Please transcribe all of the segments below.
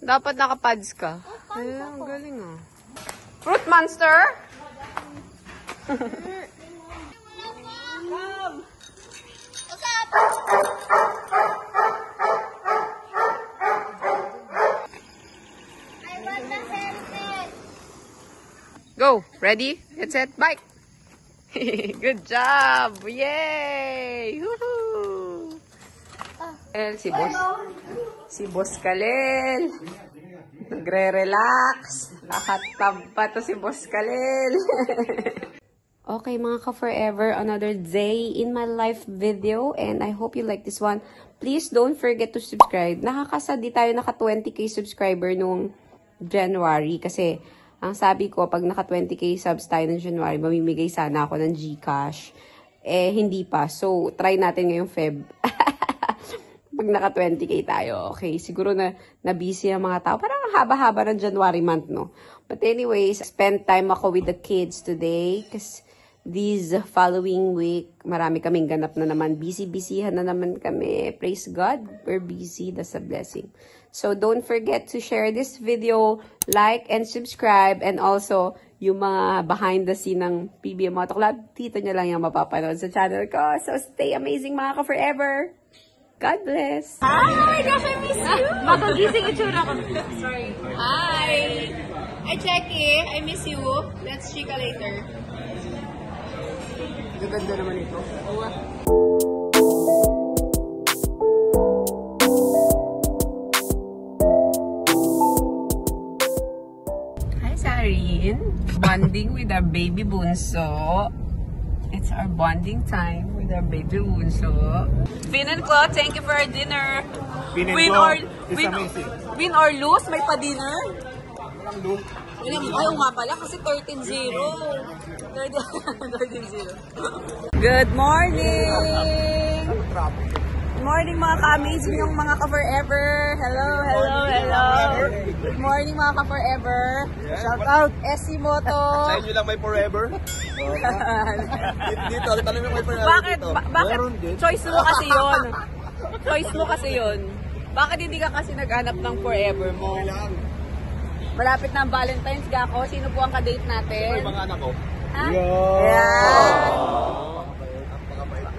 Dapat nakapads ka. Ay, ang galing ah. Fruit monster? Come! What's up? I want the helmet. Go! Ready? Get set, bike! Good job! Yay! Woohoo! Si Boss Kalel. Nagre-relax. Nakatab pa to si Boss Kalel. Okay, mga ka-forever, another day in my life video. And I hope you like this one. Please don't forget to subscribe. Nakakasad di tayo naka 20k subscriber nung January. Kasi, ang sabi ko, pag naka 20k subs tayo ng January, mamimigay sana ako ng GCash. Eh, hindi pa. So, try natin ngayong Feb. Pag naka 20k tayo, okay, siguro na busy ang mga tao. Parang haba-haba ng January month, no? But anyways, spend time ako with the kids today. Kasi this following week, marami kaming ganap na naman. Busy-busyhan na naman kami. Praise God, we're busy. That's a blessing. So don't forget to share this video, like and subscribe. And also, yung mga behind the scene ng PBM Moto Club, dito nyo lang yung mapapanood sa channel ko. So stay amazing mga ka-forever! God bless. Hi! Oh my gosh, I miss you! Makagising itsura ko. Sorry. Hi! Hi, Jackie. I miss you. Let's chika later. Ganda naman ito. Hi, Sarin. Bonding with our baby bunso. It's our bonding time with our baby bunso. Vin and Claude, thank you for our dinner. Win or lose, may pa-dinner. Ayaw nga pala kasi 13-0. 13-0. Good morning! Good morning mga ka-amazing yung mga ka-forever. Hello, hello, hello. Good morning mga ka-forever. Shout out, Esimoto. Sa inyo lang may forever. Dito, tanong yung may forever. Bakit? Dito. Bakit? Meron din. Choice mo kasi yun. Choice mo kasi yun. Bakit hindi ka kasi naghanap ng forever mo? Malapit na ang Valentine's, Gako. Sino po ang ka-date natin? Ito yung mga anak ko. Ha? Yeah. Yan.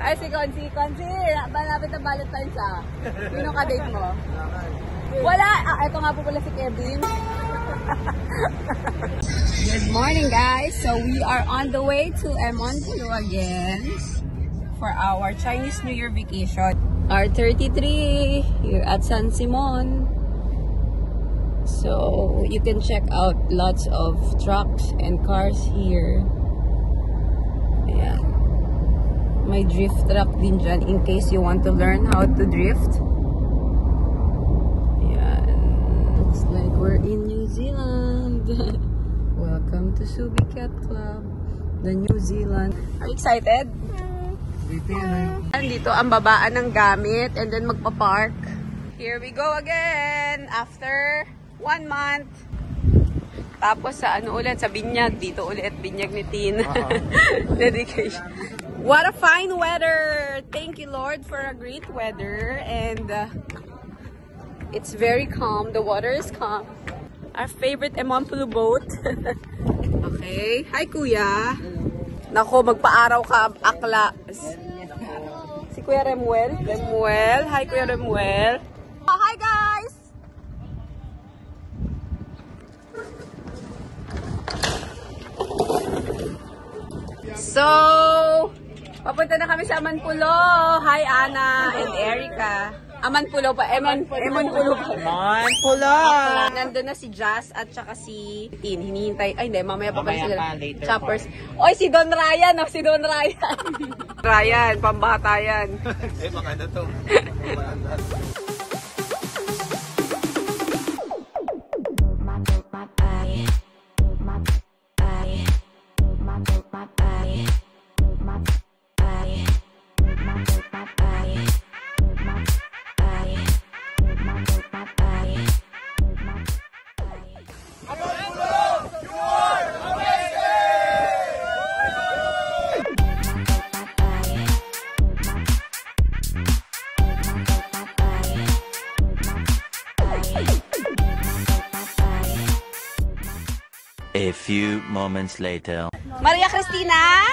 Ay, si Consi. Consi, malapit na Valentine's ah. Sino ka-date mo? Wala. Ito nga po pala si Kevin. Good morning, guys. So, we are on the way to Monpolo again for our Chinese New Year vacation. R33 here at San Simon. So, you can check out lots of trucks and cars here. Ayan. May drift truck din dyan in case you want to learn how to drift. Ayan. Looks like we're in New Zealand. Welcome to Subic Yacht Club, the New Zealand. Are you excited? Dito ang babaan ng gamit and then magpa-park. Here we go again after 1 month. Tapos sa ano ulit, sa Binyag. Dito ulit, Binyag ni Tin. Dedication. What a fine weather! Thank you, Lord, for a great weather. And it's very calm. The water is calm. Our favorite Monpolo boat. Okay. Hi, Kuya. Nako, magpa-araw ka, akla. Si Kuya Remuel. Remuel. Hi, Kuya Remuel. Oh, hi, guys! So, papunta na kami sa Monpolo. Hi, Ana and Erica. Monpolo pa. Monpolo pa. Monpolo! Nandun na si Jazz at saka si Tin. Hinihintay. Ay, hindi. Mamaya pa pala sila. Later Choppers. Oy, si Don Ryan. Oh, si Don Ryan. Ryan, pambata yan. Eh, baka na to. My A few moments later. Maria Cristina?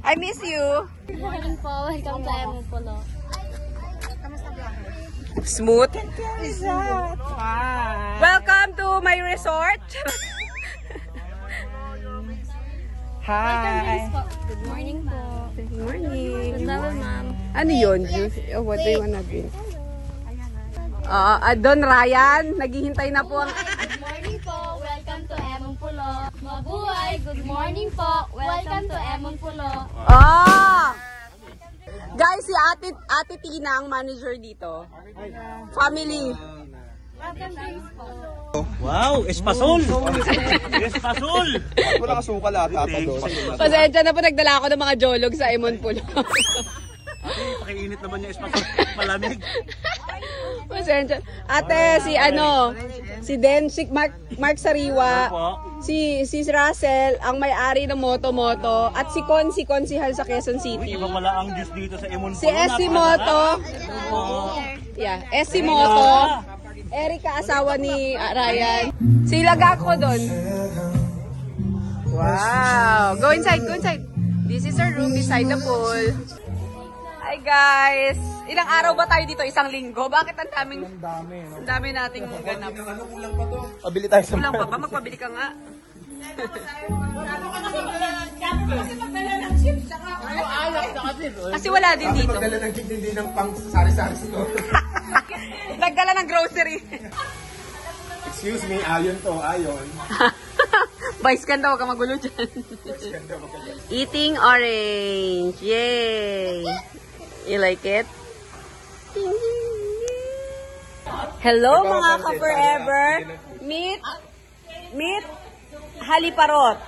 I miss you. Good morning po. Welcome to Emo Polo. Smooth. Welcome to my resort. Hi. Good morning po. Good morning. Good morning, ma'am. Ano yun? What do you wanna drink? Don Ryan, naghihintay na po ang... Good morning po. Welcome to Emo Polo. Mabuhay. Good morning po. Welcome to Emo Polo. Guys, si Ate Tina ang manager dito. Family. Welcome drinks po. Wow, espasol! Espasol! Wala ka suka lahat ata doon. Pasensya na po, nagdala ako ng mga jolog sa Emon Pulo. Pakiinit naman yung espasol. Malamig. Pasensya. Ate, si Denzik, Mark Sariwa, si Russell, ang may-ari ng Moto, at si Konsihal sa Quezon City. Iba pala ang juice dito sa Emon Polo. Si Esimoto. Yeah, Esimoto. Erika, asawa ni Ryan. Sila Gakko doon. Wow. Go inside, go inside. This is our room beside the pool. Hi guys. Ilang araw ba tayo dito? Isang linggo? Bakit ang dami nating ganap? Pabili tayo sa Kulang pa ba? Magpabili ka nga. Kasi wala din dito. Magdala ng chip hindi ng pang sari-sari store. Nagdala ng grocery. Excuse me, ayon to, ayon. Vice ganda, huwag ka magulo dyan. Eating orange. Yay! You like it? Hello mga ka-forever. Meet Haliparot.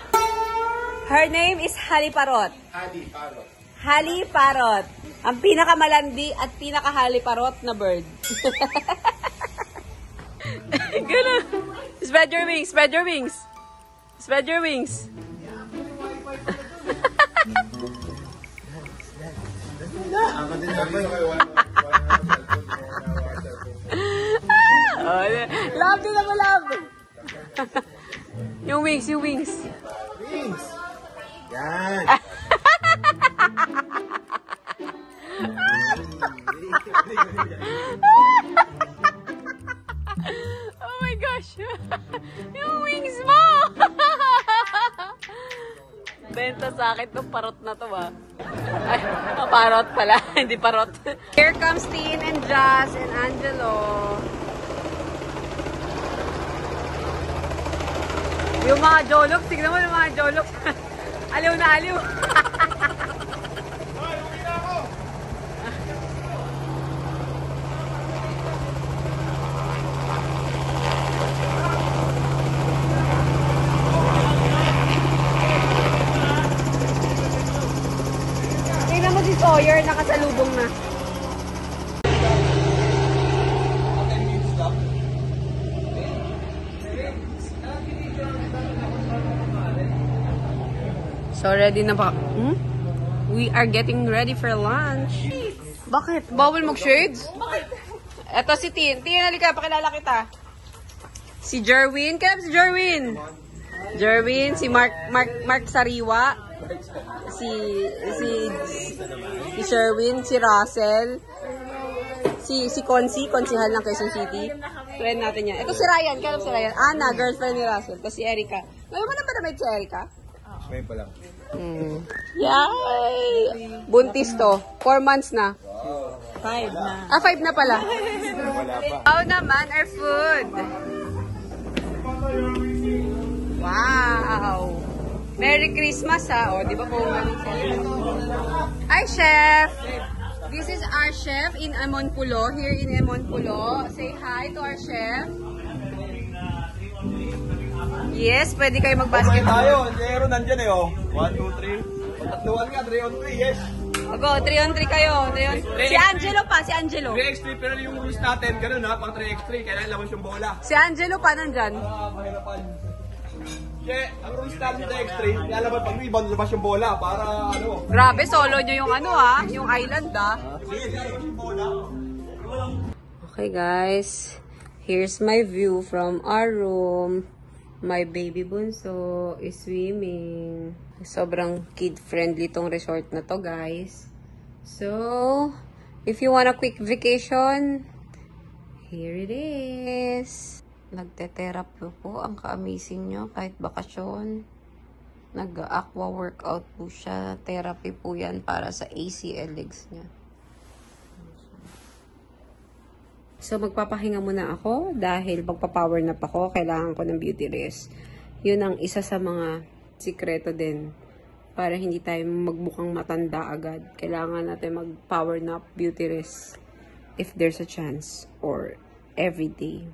Her name is Haliparot. Haliparot. Ang pinakamalandi at pinakahaliparot na bird. Ganun. Spread your wings, spread your wings. Spread your wings. Love din ako, love. Yung wings, yung wings. Wings! Yan! Oh my gosh. Yung wings mo. Benta sa akin itong parot na to ba? Ay, parot pala. Hindi parot. Here comes Tin and Jazz and Angelo. Yung mga jolok, tignan mo yung mga jolok. Aliw na aliw. Tingnan mo si Sawyer, nakasalubong na. So, ready na ba? We are getting ready for lunch. Bakit? Bawal mag-shades? Eto si Tin. Tin, halika. Pakilala kita. Si Jerwin. Kaya si Jerwin? Jerwin, si Mark Sariwa. Si Sherwin, si Russell. Si Konsihal ng Quezon City. Friend natin yan. Ito si Ryan. Kaya si Ryan. Ana, girlfriend ni Russell. Tapos si Erika. Ngayon mo na ba naman si Erika? Ngayon pa lang. Yay! Buntis to. 4 months na. 5 na. 5 na pala. How naman our food? Wow! Merry Christmas ha. O, di ba po? Hi, Chef! This is our chef in Emon Pulo. Here in Emon Pulo. Say hi to our chef. Yes, pwede kayo mag-basketball. Tayo, zero nandyan eh oh. 1, 2, 3. Tatluan nga, 3 on 3, yes. Go, 3 on 3 kayo. Si Angelo pa, si Angelo. 3x3, pero yung rules natin, ganun ha, pang 3x3, kailangan labas yung bola. Si Angelo pa nandyan. Mahirapan. Kaya, ang rules natin 3x3, lalabas pag rebound, labas yung bola, para ano. Grabe, solo nyo yung ano ha, yung island ha. Okay guys, here's my view from our room. My baby bunso is swimming. Sobrang kid-friendly tong resort na to, guys. So, if you want a quick vacation, here it is. Nagte-therapy po. Ang ka-amazing nyo. Kahit bakasyon. Nag-aqua workout po siya. Therapy po yan para sa ACL legs niya. So, magpapahinga muna ako dahil magpa-power nap ako. Kailangan ko ng beauty rest. Yun ang isa sa mga sikreto din para hindi tayo magbukang matanda agad. Kailangan natin mag-power nap, beauty rest if there's a chance or every day.